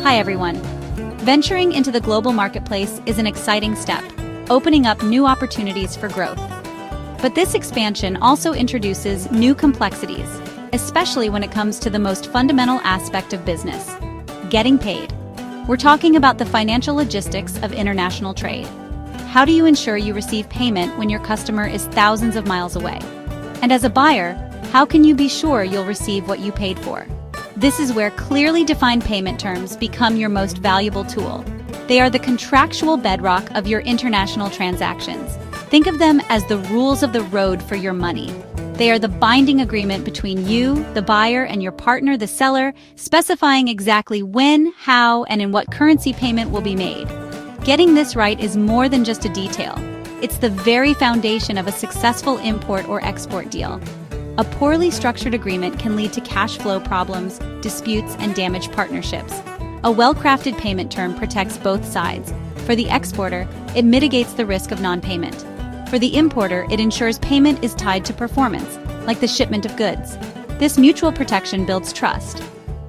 Hi everyone. Venturing into the global marketplace is an exciting step, opening up new opportunities for growth. But this expansion also introduces new complexities, especially when it comes to the most fundamental aspect of business: getting paid. We're talking about the financial logistics of international trade. How do you ensure you receive payment when your customer is thousands of miles away? And as a buyer, how can you be sure you'll receive what you paid for? This is where clearly defined payment terms become your most valuable tool. They are the contractual bedrock of your international transactions. Think of them as the rules of the road for your money. They are the binding agreement between you, the buyer, and your partner, the seller, specifying exactly when, how, and in what currency payment will be made. Getting this right is more than just a detail. It's the very foundation of a successful import or export deal. A poorly structured agreement can lead to cash flow problems, disputes, and damaged partnerships. A well-crafted payment term protects both sides. For the exporter, it mitigates the risk of non-payment. For the importer, it ensures payment is tied to performance, like the shipment of goods. This mutual protection builds trust.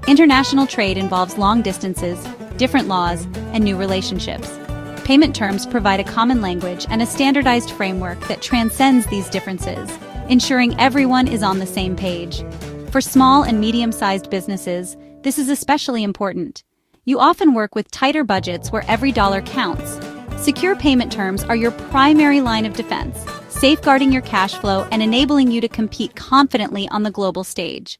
International trade involves long distances, different laws, and new relationships. Payment terms provide a common language and a standardized framework that transcends these differences, ensuring everyone is on the same page. For small and medium-sized businesses, this is especially important. You often work with tighter budgets where every dollar counts. Secure payment terms are your primary line of defense, safeguarding your cash flow and enabling you to compete confidently on the global stage.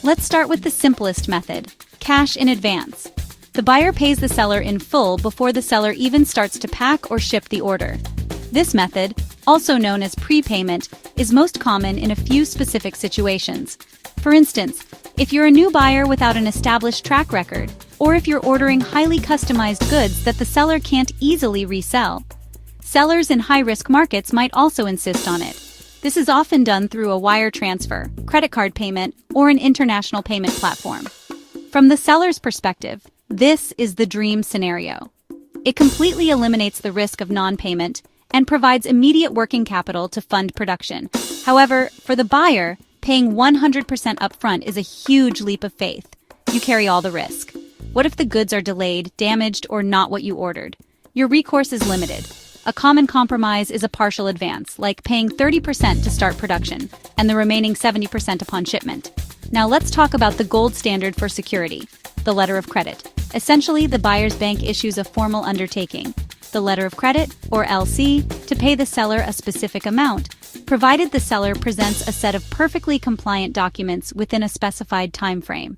Let's start with the simplest method: cash in advance. The buyer pays the seller in full before the seller even starts to pack or ship the order. This method, also known as prepayment, is most common in a few specific situations. For instance, if you're a new buyer without an established track record, or if you're ordering highly customized goods that the seller can't easily resell. Sellers in high-risk markets might also insist on it. This is often done through a wire transfer, credit card payment, or an international payment platform. From the seller's perspective, this is the dream scenario. It completely eliminates the risk of non-payment and provides immediate working capital to fund production. However, for the buyer, paying 100% upfront is a huge leap of faith. You carry all the risk. What if the goods are delayed, damaged, or not what you ordered? Your recourse is limited. A common compromise is a partial advance, like paying 30% to start production and the remaining 70% upon shipment. Now let's talk about the gold standard for security: the letter of credit. Essentially, the buyer's bank issues a formal undertaking, the letter of credit, or LC, to pay the seller a specific amount, provided the seller presents a set of perfectly compliant documents within a specified time frame.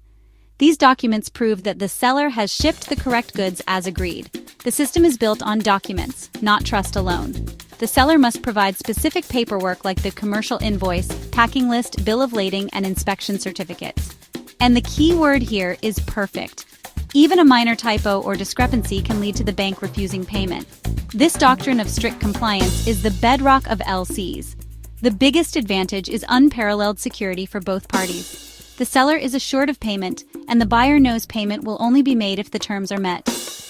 These documents prove that the seller has shipped the correct goods as agreed. The system is built on documents, not trust alone. The seller must provide specific paperwork like the commercial invoice, packing list, bill of lading, and inspection certificates. And the key word here is perfect. Even a minor typo or discrepancy can lead to the bank refusing payment. This doctrine of strict compliance is the bedrock of LCs. The biggest advantage is unparalleled security for both parties. The seller is assured of payment, and the buyer knows payment will only be made if the terms are met.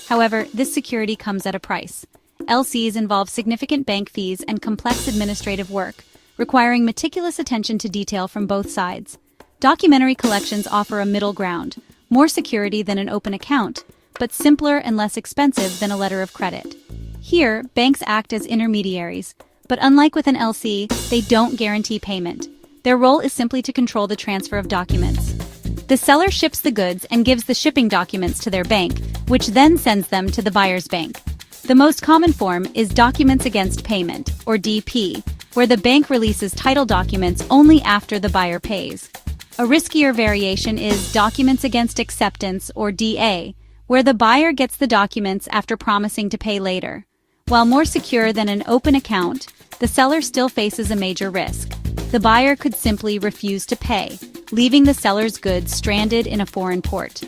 However, this security comes at a price. LCs involve significant bank fees and complex administrative work, requiring meticulous attention to detail from both sides. Documentary collections offer a middle ground, more security than an open account, but simpler and less expensive than a letter of credit. Here, banks act as intermediaries, but unlike with an LC, they don't guarantee payment. Their role is simply to control the transfer of documents. The seller ships the goods and gives the shipping documents to their bank, which then sends them to the buyer's bank. The most common form is documents against payment, or DP, where the bank releases title documents only after the buyer pays. A riskier variation is documents against acceptance, or DA, where the buyer gets the documents after promising to pay later. While more secure than an open account, the seller still faces a major risk. The buyer could simply refuse to pay, leaving the seller's goods stranded in a foreign port.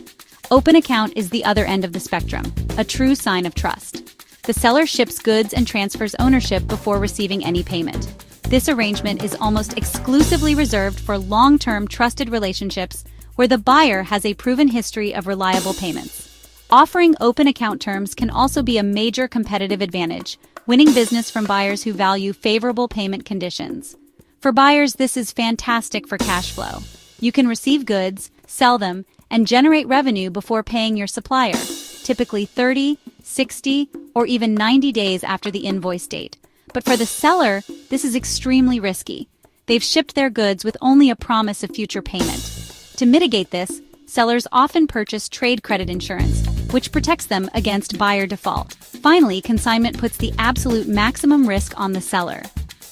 Open account is the other end of the spectrum, a true sign of trust. The seller ships goods and transfers ownership before receiving any payment. This arrangement is almost exclusively reserved for long-term trusted relationships where the buyer has a proven history of reliable payments. Offering open account terms can also be a major competitive advantage, winning business from buyers who value favorable payment conditions. For buyers, this is fantastic for cash flow. You can receive goods, sell them, and generate revenue before paying your supplier, typically 30, 60, or even 90 days after the invoice date. But for the seller, this is extremely risky. They've shipped their goods with only a promise of future payment. To mitigate this, sellers often purchase trade credit insurance, which protects them against buyer default. Finally, consignment puts the absolute maximum risk on the seller.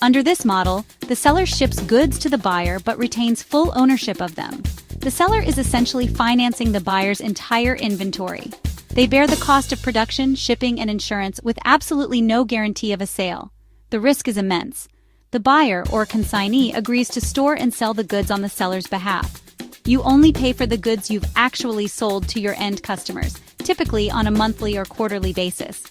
Under this model, the seller ships goods to the buyer but retains full ownership of them. The seller is essentially financing the buyer's entire inventory. They bear the cost of production, shipping, and insurance with absolutely no guarantee of a sale. The risk is immense. The buyer, or consignee, agrees to store and sell the goods on the seller's behalf. You only pay for the goods you've actually sold to your end customers, typically on a monthly or quarterly basis.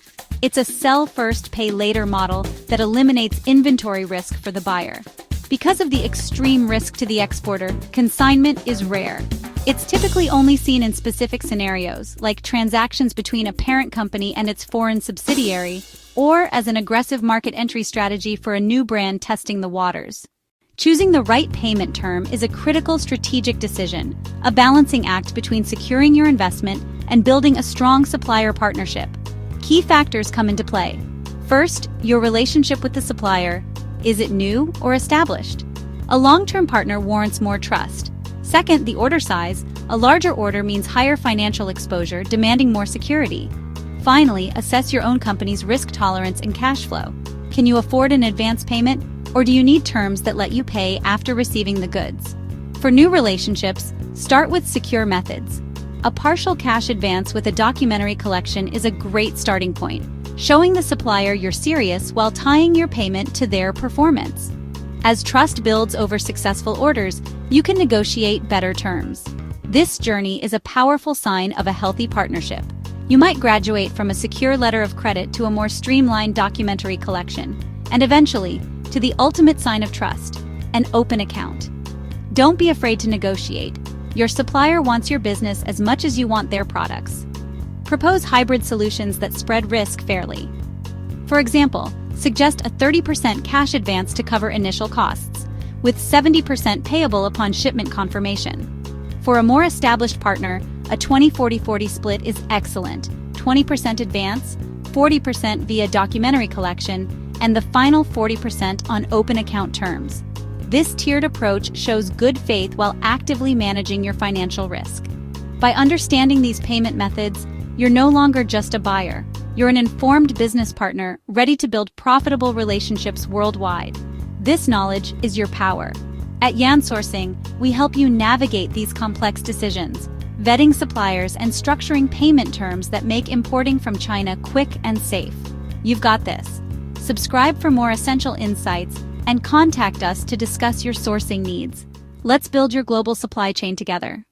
It's a sell first, pay later model that eliminates inventory risk for the buyer. Because of the extreme risk to the exporter, consignment is rare. It's typically only seen in specific scenarios, like transactions between a parent company and its foreign subsidiary, or as an aggressive market entry strategy for a new brand testing the waters. Choosing the right payment term is a critical strategic decision, a balancing act between securing your investment and building a strong supplier partnership. Key factors come into play. First, your relationship with the supplier. Is it new or established? A long-term partner warrants more trust. Second, the order size. A larger order means higher financial exposure, demanding more security. Finally, assess your own company's risk tolerance and cash flow. Can you afford an advance payment, or do you need terms that let you pay after receiving the goods? For new relationships, start with secure methods. A partial cash advance with a documentary collection is a great starting point, showing the supplier you're serious while tying your payment to their performance. As trust builds over successful orders, you can negotiate better terms. This journey is a powerful sign of a healthy partnership. You might graduate from a secure letter of credit to a more streamlined documentary collection, and eventually, to the ultimate sign of trust, an open account. Don't be afraid to negotiate. Your supplier wants your business as much as you want their products. Propose hybrid solutions that spread risk fairly. For example, suggest a 30% cash advance to cover initial costs, with 70% payable upon shipment confirmation. For a more established partner, a 20-40-40 split is excellent. 20% advance, 40% via documentary collection, and the final 40% on open account terms. This tiered approach shows good faith while actively managing your financial risk. By understanding these payment methods, you're no longer just a buyer. You're an informed business partner ready to build profitable relationships worldwide. This knowledge is your power. At Yansourcing, we help you navigate these complex decisions, vetting suppliers and structuring payment terms that make importing from China quick and safe. You've got this. Subscribe for more essential insights and contact us to discuss your sourcing needs. Let's build your global supply chain together.